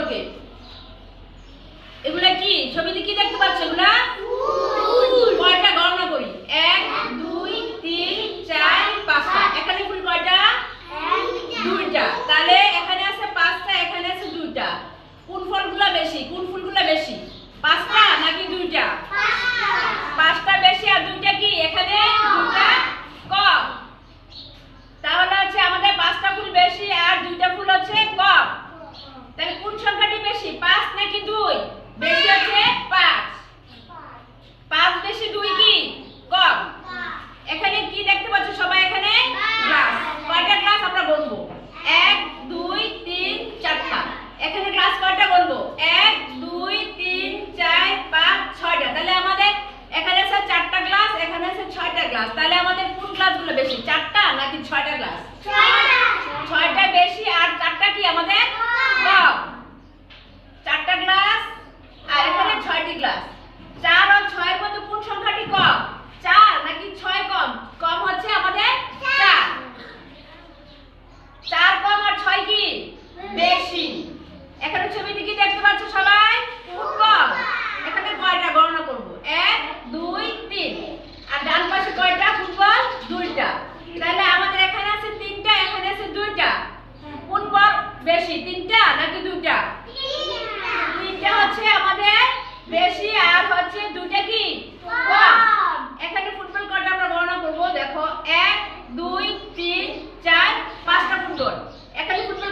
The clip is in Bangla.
ফুলগুলোকে। এগুলা কি ছবিতে কি দেখতে পাচ্ছ? এগুলা ফুল। কয়টা গণনা করি? 1 2 3 4 5টা। এখানে ফুল কয়টা? দুইটা। তাহলে এখানে আছে 5টা, এখানে আছে 2টা। কোন ফুলগুলা বেশি? কোন ফুলগুলা বেশি? 5টা নাকি 2টা? 5টা বেশি আর 2টা কি? এখানে 2টা কম। তাহলে হচ্ছে আমাদের 5টা ফুল বেশি আর 2টা ফুল হচ্ছে কম। তাহলে কোন সংখ্যাটি বেশি? 5 নাকি 2? বেশি হচ্ছে 5। 5 বেশি 2 কি কম। এখানে কি দেখতে পাচ্ছ সবাই? এখানে গ্লাস। কয়টা গ্লাস আমরা গুনবো? 1 2 3 4টা। এখানে গ্লাস কয়টা গুনবো? 1 2 3 4 5 6টা। তাহলে আমাদের এখানে আছে 4টা গ্লাস, এখানে আছে 6টা গ্লাস। তাহলে আমাদের কোন গ্লাসগুলো বেশি? 4টা নাকি 6টা গ্লাস? 6টা বেশি আর 4টা কি আমাদের কম। 4টা গ্লাস আর এখানে 6টি গ্লাস। 4 আর 6 এর মধ্যে কোন সংখ্যাটি কম? 4 নাকি 6 কম? কম হচ্ছে আমাদের 4। 4 কম আর 6 কি বেশি। এখানে ছবিতে কি দেখতে পাচ্ছ সবাই? কম। এখানে কয়টা গণনা করব? 1 2 3। আর ডান পাশে কয়টা ফুটবল? 2টা। তাহলে আমাদের এখানে আছে 3টা, এখানে আছে 2টা। কোন বল বেশি? 3টা নাকি 2টা? 3টা হচ্ছে আমাদের বেশি আর হচ্ছে 2টা কি কম। এখানে ফুটবল কয়টা আমরা গণনা করব? দেখো 1 2 3 4 5টা ফুটবল। এখানে ফুটবল